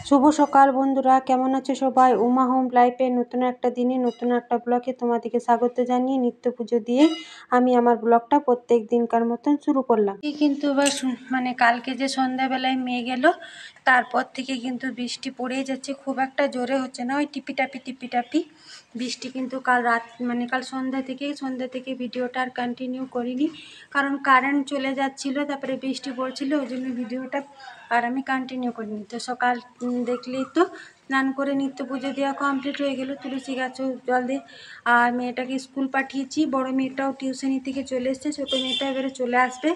শুভ সকাল বন্ধুরা, কেমন আছো সবাই? উমা হোম লাইফে নতুন একটা দিনে নতুন একটা ব্লগে তোমাদেরকে স্বাগত জানিয়ে নিত্য পুজো দিয়ে আমি আমার ব্লগটা প্রত্যেক দিনকার মতন শুরু করলাম। কিন্তু এবার কালকে যে সন্ধ্যাবেলায় মেয়ে গেল, তারপর থেকে কিন্তু বৃষ্টি পড়েই যাচ্ছে, খুব একটা জোরে হচ্ছে না, ওই টিপি টাপি বৃষ্টি। কিন্তু কাল রাত কাল সন্ধ্যা থেকে ভিডিওটা আর কন্টিনিউ করিনি, কারণ কারেন্ট চলে যাচ্ছিলো, তারপরে বৃষ্টি পড়ছিল, ওই জন্য ভিডিওটা আর আমি কন্টিনিউ করিনি। তো সকাল দেখলেই তো স্নান করে নিত্য পুজো দেওয়া কমপ্লিট হয়ে গেল, তুলসী গাছও জল দিয়ে, আর মেয়েটাকে স্কুল পাঠিয়েছি। বড় মেয়েটাও টিউশনি থেকে চলে এসছে, ছোটো মেয়েটা এবারে চলে আসবে।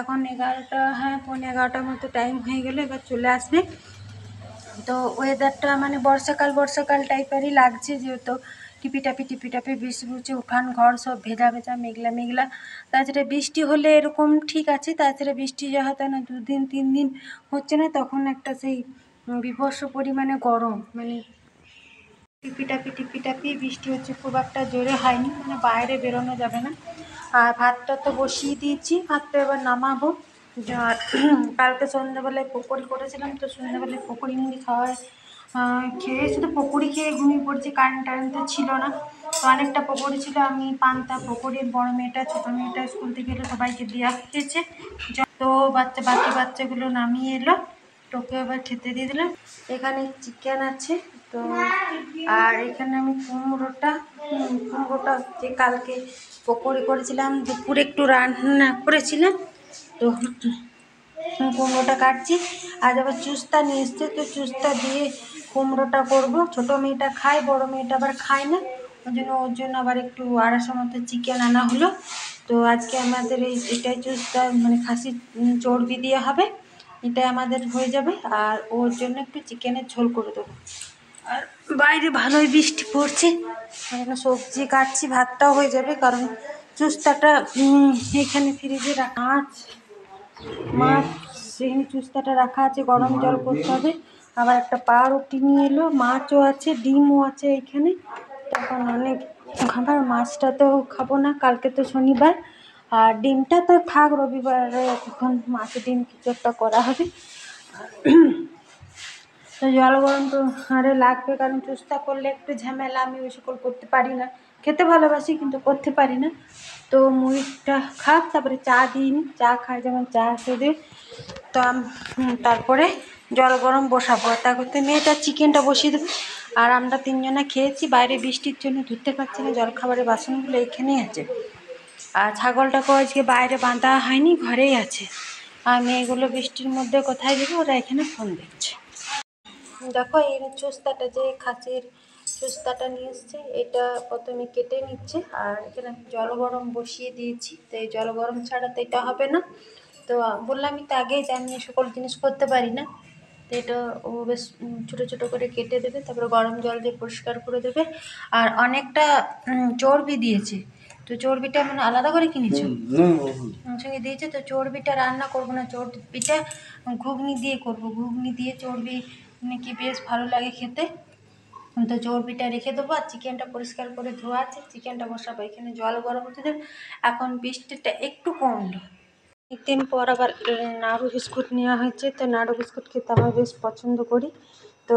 এখন 11টা, হ্যাঁ 11:15 মতো টাইম হয়ে গেল, এবার চলে আসবে। তো ওয়েদারটা বর্ষাকাল টাইপেরই লাগছে, যেহেতু টিপি টাপি বৃষ্টি পড়ছে, উঠান ঘর সব ভেজা মেঘলা। তাছাড়া বৃষ্টি হলে এরকম ঠিক আছে, তাছাড়া বৃষ্টি যা হতো না 2-3 দিন হচ্ছে না, তখন একটা সেই বিভৎস পরিমাণে গরম, টিপি টাপি বৃষ্টি হচ্ছে, খুব একটা জোরে হয়নি, বাইরে বেরোনো যাবে না। আর ভাতটা তো বসিয়ে দিয়েছি, ভাতটা এবার নামাবো। আর কালকে সন্ধ্যাবেলায় পকোড়ি করেছিলাম, তো সন্ধ্যাবেলায় পকোড়ি মুড়ি খেয়ে শুধু পকোড়ি খেয়ে ঘুমিয়ে পড়ছি, কারেন্ট তো ছিল না। তো অনেকটা পকোড়ি ছিল, আমি পান্তা পকোড়ি, বড় মেয়েটা ছোটো মেয়েটা স্কুল থেকে এলো, সবাইকে দেওয়া হয়েছে। তো বাকি বাচ্চাগুলো নামিয়ে এলো, তোকে এবার খেতে দিয়ে দিলাম। এখানে চিকেন আছে, তো আর এখানে আমি কুমড়োটা যে কালকে পকোড়ি করেছিলাম, দুপুরে একটু রান্না করেছিলাম, তো কুমড়োটা কাটছি। আজ আবার চুস্তা নিয়ে এসছে, তো চুস্তা দিয়ে কুমড়োটা করব। ছোটো মেয়েটা খায়, বড় মেয়েটা আবার খায় না, ওর জন্য আবার একটু 250 মতো চিকেন আনা হলো। তো আজকে আমাদের এটাই চুস্তা, খাসির চর্বি দিয়ে হবে, এটাই আমাদের হয়ে যাবে। আর ওর জন্য একটু চিকেনের ঝোল করে দেবো। আর বাইরে ভালোই বৃষ্টি পড়ছে, সবজি কাটছি, ভাতটাও হয়ে যাবে, কারণ চুস্তাটা এখানে ফ্রিজে রাখা আছে, মাছ সেখানে চুস্তাটা রাখা আছে, গরম জল করতে হবে। আবার একটা পাউরুটি নিয়ে এলো, মাছও আছে, ডিমও আছে এইখানে। তখন অনেক খাবার, মাছটা তো খাবো না, কালকে তো শনিবার। আর ডিমটা তো থাক, রবিবারে তখন মাছ ডিম কিছু একটা করা হবে। তো জল গরম তো আরে লাগবে, কারণ চুস্তা করলে একটু ঝামেলা, আমি ওই সকল করতে পারি না, খেতে ভালোবাসি কিন্তু করতে পারি না। তো মুড়িটা খাক, তারপরে চা দিইনি, চা খাই, যেমন চা খেয়ে, তো তারপরে জল গরম বসাবো, তা করতে মেয়েটা চিকেনটা বসিয়ে দেবো। আর আমরা 3জনে খেয়েছি, বাইরে বৃষ্টির জন্য ধুতে পারছি না, জলখাবারের বাসনগুলো এখানেই আছে। আর ছাগলটাকেও আজকে বাইরে বাঁধা হয়নি, ঘরেই আছে। আর মেয়েগুলো বৃষ্টির মধ্যে কোথায় যাবে, ওরা এখানে ফোন দেখছে। দেখো এই চুস্তাটা, যে খাসির চুস্তাটা নিয়ে এসছে, এটা প্রথমে কেটে নিচ্ছে, আর এখানে জল গরম বসিয়ে দিয়েছি। তো এই জল গরম ছাড়া তো এটা হবে না। তো বললামই তো আগেই যে আমি সকল জিনিস করতে পারি না। তো এটা ও বেশ ছোটো ছোটো করে কেটে দেবে, তারপরে গরম জল দিয়ে পরিষ্কার করে দেবে। আর অনেকটা চর্বি দিয়েছে, তো চর্বিটা আলাদা করে কিনেছো সঙ্গে দিয়েছে। তো চর্বিটা রান্না করবো না, চর্বিটা ঘুগনি দিয়ে করবো, ঘুগনি দিয়ে চর্বি নাকি বেশ ভালো লাগে খেতে। তো চর্বিটা রেখে দেবো, আর চিকেনটা পরিষ্কার করে ধোয়া আছে, চিকেনটা বসাবো। এখানে জল গরম হতে দেব। এখন বৃষ্টিটা একটু কমলো, একদিন পর আবার নাড়ু বিস্কুট নেওয়া হয়েছে, তো নাড়ু বিস্কুট খেতে আমার বেশ পছন্দ করি। তো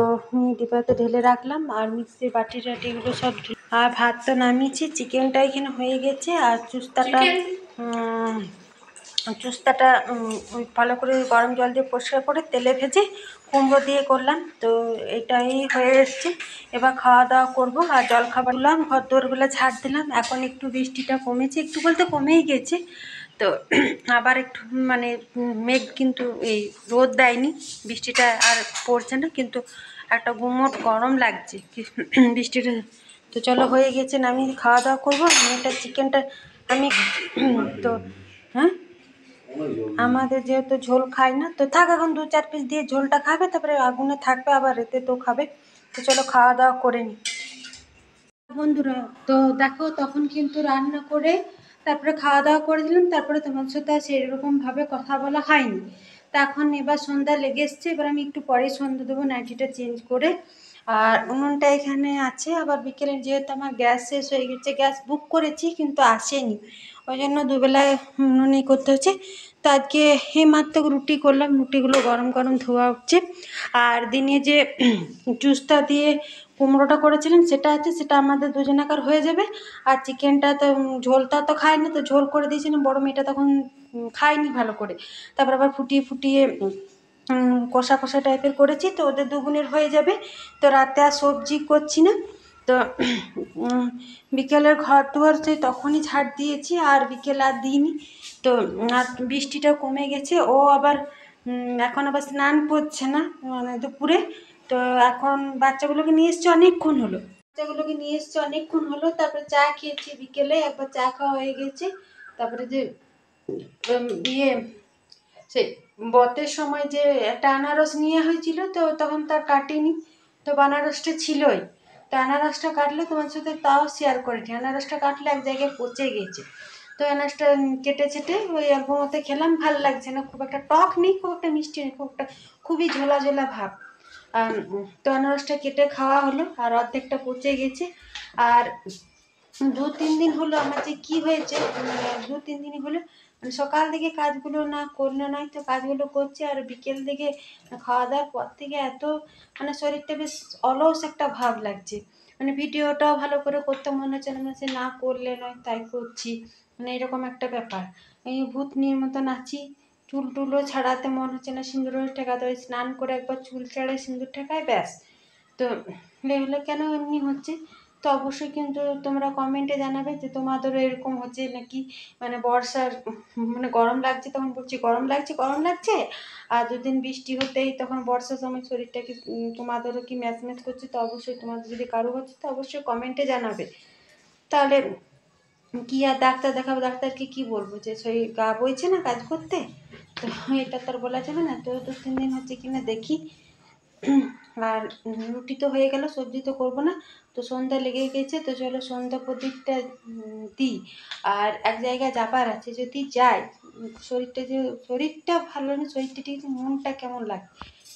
ডিবাতে ঢেলে রাখলাম, আর মিক্সির বাটি টাটিগুলো সব। আর ভাত তো নামিয়েছি, চিকেনটা এখানে হয়ে গেছে। আর চুস্তাটা ওই ভালো করে গরম জল দিয়ে পরিষ্কার করে তেলে ভেজে কুমড়ো দিয়ে করলাম। তো এটাই হয়ে এসছে, এবার খাওয়া দাওয়া করবো। আর জল খাবার দিলাম, ঘর দোরগুলো ঝাড় দিলাম। এখন একটু বৃষ্টিটা কমেছে, একটু বলতে কমেই গেছে। তো আবার একটু মেঘ, কিন্তু এই রোদ দেয়নি, বৃষ্টিটা আর পড়ছে না, কিন্তু একটা গুমোট গরম লাগছে বৃষ্টিটা। তো চলো হয়ে গেছে, আমি খাওয়া দাওয়া করবো। মেয়েটা চিকেনটা আমি তো হ্যাঁ, আমাদের যেহেতু ঝোল খাই না, তো থাক, এখন 2-4 পিস দিয়ে ঝোলটা খাবে, তারপরে আগুনে থাকবে, আবার রেতে তো খাবে। তো চলো খাওয়া দাওয়া করে নিই বন্ধুরা। তো দেখো, তখন কিন্তু রান্না করে তারপরে খাওয়া দাওয়া করে দিলাম, তারপরে তোমার সাথে আর সেরকমভাবে কথা বলা হয়নি। তা এখন এবার সন্ধ্যা লেগে এসছে, এবার আমি একটু পরেই সন্ধ্যা দেবো, নাইটিটা চেঞ্জ করে। আর উনুনটা এখানে আছে। আবার বিকেলে যেহেতু আমার গ্যাস শেষ হয়ে গেছে, গ্যাস বুক করেছি কিন্তু আসেনি, ওই জন্য দুবেলায় উনুনেই করতে হচ্ছে। তো আজকে এই মাত্র রুটি করলাম, রুটিগুলো গরম গরম ধোয়া হচ্ছে। আর দিনে যে জুসটা দিয়ে কুমড়োটা করেছিলেন সেটা আছে, সেটা আমাদের দুজনাকার হয়ে যাবে। আর চিকেনটা তো ঝোলটা তো খায় না, তো ঝোল করে দিয়েছিলাম, বড় মেয়েটা তখন খায়নি ভালো করে। তারপর আবার ফুটিয়ে ফুটিয়ে কষা কষা টাইপের করেছি, তো ওদের দুগুণের হয়ে যাবে। তো রাতে আর সবজি করছি না। তো বিকেলের ঘর দুয়ার সেই তখনই ঝাড় দিয়েছি, আর বিকেল আর দিইনি। তো আর বৃষ্টিটা কমে গেছে, ও আবার এখন আবার স্নান করছে না মানে দুপুরে। তো এখন বাচ্চাগুলোকে নিয়ে এসছে অনেকক্ষণ হলো, তারপরে চা খেয়েছি, বিকেলে একবার চা খাওয়া হয়ে গেছে। তারপরে যে ইয়ে সেই বতের সময় যে একটা আনারস নিয়ে হয়েছিল, তো তখন তার কাটিনি, তো আনারসটা ছিলই। তো আনারসটা কাটলে তোমার সাথে তাও শেয়ার করেছি, আনারসটা কাটলে এক জায়গায় পচে গেছে। তো আনারসটা কেটে ছেটে ওই মতে খেলাম, ভাল লাগছে না, খুব একটা টক নেই, খুব একটা মিষ্টি নেই, খুবই ঝোলা ঝোলা ভাব। তো আনারসটা কেটে খাওয়া হলো, আর অর্ধেকটা পচে গেছে। আর 2-3 দিন হলো আমার যে কী হয়েছে, মানে 2-3 দিনই হলো মানে সকাল থেকে কাজগুলো না করলে নয়, তো কাজগুলো করছি, আর বিকেল থেকে খাওয়া দাওয়ার পর থেকে এত মানে শরীরটা বেশ অলস একটা ভাব লাগছে। মানে ভিডিওটাও ভালো করে করতে মনে হচ্ছে না, মানে সে না করলে নয় তাই করছি, মানে এরকম একটা ব্যাপার। এই ভূতনির মতো নাচি, চুল টুলও ছাড়াতে মন হচ্ছে না, সিঁদুরও ঠেকাতে হয়, স্নান করে একবার চুল ছাড়াই সিঁদুর ঠেকায় ব্যাস। তো এগুলো কেন এমনি হচ্ছে? তো অবশ্যই কিন্তু তোমরা কমেন্টে জানাবে যে তোমাদেরও এরকম হচ্ছে নাকি, মানে বর্ষার মানে গরম লাগছে তখন বলছি গরম লাগছে, আর দুদিন বৃষ্টি হতেই তখন বর্ষার সময় শরীরটাকে তোমাদেরও কি ম্যাচ ম্যাচ করছে? তো অবশ্যই তোমাদের যদি কারো হচ্ছে তো অবশ্যই কমেন্টে জানাবে। তাহলে কি আর ডাক্তার দেখাবো, ডাক্তারকে কি বলবো যে শরীর গা বইছে না কাজ করতে? তো এটা তো আর বলা যাবে না। তো 2-3 দিন হচ্ছে কিনা দেখি। আর রুটি তো হয়ে গেল, সবজি তো করবো না। তো সন্ধ্যা লেগে গেছে, তো চলো সন্ধ্যা প্রদীপটা দিই। আর এক জায়গায় যাবার আছে, যদি যাই শরীরটা ভালো না, শরীরটা ঠিক মনটা কেমন লাগে,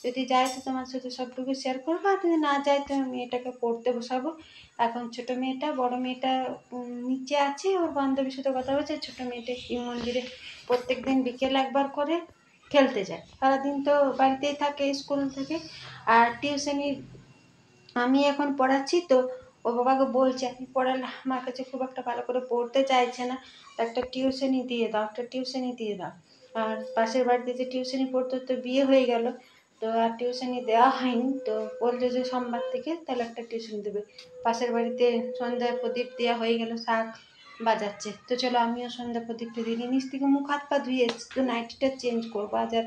যদি যাই তো তোমার সাথে সবটুকু শেয়ার করবো। আর যদি না যাই তো মেয়েটাকে পড়তে বসাবো। এখন ছোটো মেয়েটা, বড় মেয়েটা নিচে আছে, ওর বান্ধবীর সাথে কথা বলছে। ছোটো মেয়েটা শিব মন্দিরে প্রত্যেক দিন বিকেল একবার করে খেলতে যায়, সারাদিন তো বাড়িতেই থাকে, স্কুল থেকে। আর টিউশনি আমি এখন পড়াচ্ছি, তো ওর বাবাকে বলছে আমি পড়ালে আমার কাছে খুব একটা ভালো করে পড়তে চাইছে না, তো একটা টিউশনি দিয়ে দাও। আর পাশের বাড়িতে যে টিউশনি পড়তো, তো বিয়ে হয়ে গেল, তো আর টিউশনি দেওয়া হয়নি। তো বলছে যে সোমবার থেকে তাহলে একটা টিউশন দেবে। পাশের বাড়িতে সন্ধ্যায় প্রদীপ দেওয়া হয়ে গেল, শাক বাজাচ্ছে। তো চলো আমিও সন্ধ্যা প্রদীপটা দিয়ে নিচ থেকে মুখ হাত পা ধুয়ে এসছি, তো নাইটিটা চেঞ্জ করবো, আজ আর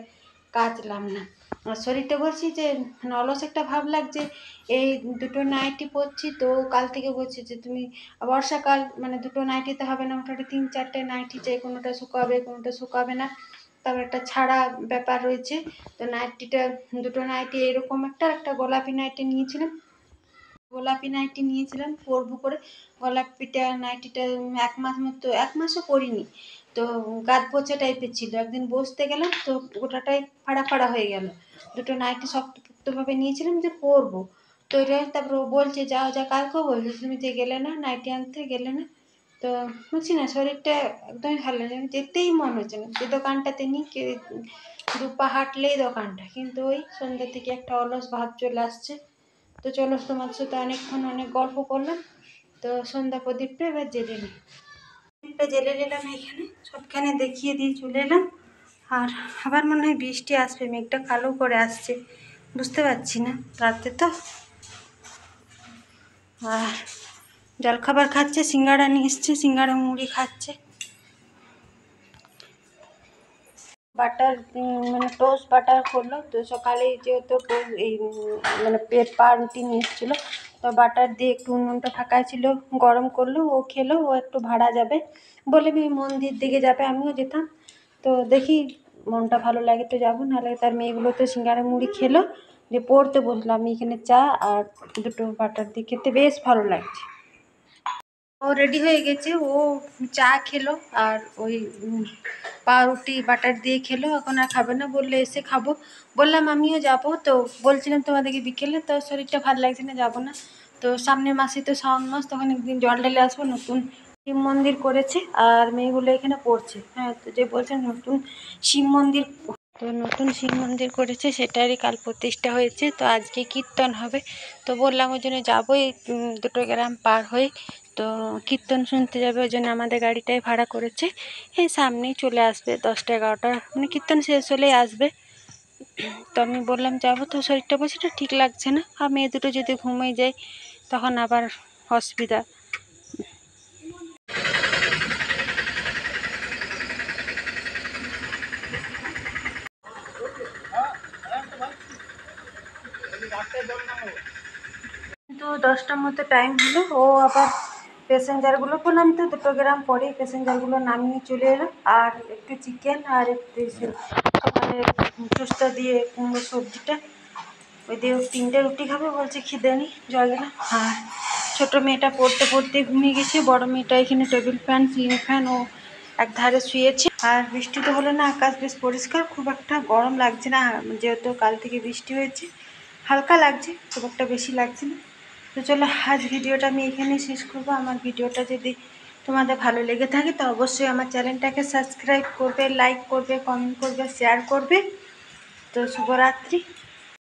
কাচলাম না। আর শরীরটা বলছি যে অলস একটা ভাব লাগছে। এই দুটো নাইটি পরছি, তো কাল থেকে বলছি যে তুমি বর্ষাকাল মানে দুটো নাইটিতে হবে না, মোটামুটি 3-4টে নাইটি চাই, কোনোটা শুকাবে না। তারপর একটা ছাড়া ব্যাপার রয়েছে। তো নাইটিটা দুটো নাইটি এরকম একটা গোলাপি নাইটি নিয়েছিলাম পরবো করে। গোলাপিটা নাইটিটা 1 মাস মতো, 1 মাসও পরিনি, তো গাদ পোচা টাইপের ছিল। একদিন বসতে গেলাম তো গোটাটাই ফাড়া ফাড়া হয়ে গেল। দুটো নাইটি শক্তপোক্তভাবে নিয়েছিলাম যে পরবো, তো এটা তারপর ও বলছে যাও কালকেও বলছে তুমি যে গেলে না নাইটি আনতে, গেলে না। তো বুঝছি না, শরীরটা একদমই ভালো নেই, আমি যেতেই মন হচ্ছে না। যে দোকানটাতে নিই 2 পা হাঁটলেই দোকানটা, কিন্তু ওই সন্ধ্যা থেকে একটা অলস ভাব চলে আসছে। তো চলো তোমার সাথে অনেকক্ষণ অনেক গল্প করলাম, তো সন্ধ্যা প্রদীপটা এবার জেলে নিই। প্রদীপটা জেলে নিলাম, এইখানে সবখানে দেখিয়ে দিয়ে চলে এলাম। আর আবার মনে হয় বৃষ্টি আসবে, মেঘটা কালো করে আসছে, বুঝতে পারছি না রাতে তো। আর জলখাবার খাচ্ছে, সিঙ্গাড়া নিয়ে এসছে, সিঙ্গাড়া মুড়ি খাচ্ছে। বাটার মানে টোস্ট বাটার করলো, তো সকালে যেহেতু এই মানে পাউরুটি নিয়ে এসেছিলো, তো বাটার দিয়ে একটু উনুনটা ফাঁকা ছিল, গরম করলো, ও খেলো। ও একটু ভাড়া যাবে বলে মন্দির দিকে যাবে, আমিও যেতাম। তো দেখি মনটা ভালো লাগে তো যাবো, নাহলে তার মেয়েগুলো তো সিঙ্গাড়া মুড়ি খেলো, যে পড়তে বসলাম। আমি এখানে চা আর দুটো বাটার দিয়ে খেতে বেশ ভালো লাগছে। ও রেডি হয়ে গেছে, ও চা খেলো আর ওই পাউরুটি বাটার দিয়ে খেলো। এখন আর খাবে না, বললে এসে খাবো। বললাম আমিও যাবো, তো বলছিলাম তোমাদেরকে বিকেলে, তো শরীরটা ভালো লাগছে না, যাবো না। তো সামনের মাসে তো শ্রাবণ মাস, তখন একদিন জল ঢেলে আসবো, নতুন শিব মন্দির করেছে আর মেয়েগুলো এখানে পড়ছে। হ্যাঁ, তো যে বলছে নতুন শিব মন্দির, তো নতুন শিব মন্দির করেছে সেটারই কাল প্রতিষ্ঠা হয়েছে। তো আজকে কীর্তন হবে, তো বললাম ওই জন্য যাবো, এই 2টো গ্রাম পার হয়ে তো কীর্তন শুনতে যাবে, ওই জন্য আমাদের গাড়িটাই ভাড়া করেছে। এই সামনেই চলে আসবে 10টা 11টা, মানে কীর্তন শেষ হলেই আসবে। তো আমি বললাম যাবো, তো শরীরটা বসেটা ঠিক লাগছে না, আর মেয়ে দুটো যদি ঘুমিয়ে যায় তখন আবার অসুবিধা। তো 10টার মতো টাইম হলো, ও আবার প্যাসেঞ্জারগুলোকে নামতে 2টো গ্রাম পরেই প্যাসেঞ্জারগুলো নামিয়ে চলে এলো। আর একটু চিকেন আর একটু সকালে চুস্তা দিয়ে কুমড়ো সবজিটা, ওই দিয়ে 3টে রুটি খাবে বলছে, খিদে নেই জল দিলাম। আর ছোটো মেয়েটা পড়তে পড়তে ঘুমিয়ে গেছে, বড় মেয়েটা এখানে টেবিল ফ্যান সিলিং ফ্যান ও এক ধারে শুয়েছে। আর বৃষ্টি তো হলো না, আকাশ বেশ পরিষ্কার, খুব একটা গরম লাগছে না, যেহেতু কাল থেকে বৃষ্টি হয়েছে হালকা লাগছে, খুব একটা বেশি লাগছে না। তো চলো আজ ভিডিওটা আমি এখানেই শেষ করবো। আমার ভিডিওটা যদি তোমাদের ভালো লেগে থাকে তো অবশ্যই আমার চ্যানেলটাকে সাবস্ক্রাইব করবে, লাইক করবে, কমেন্ট করবে, শেয়ার করবে। তো শুভরাত্রি।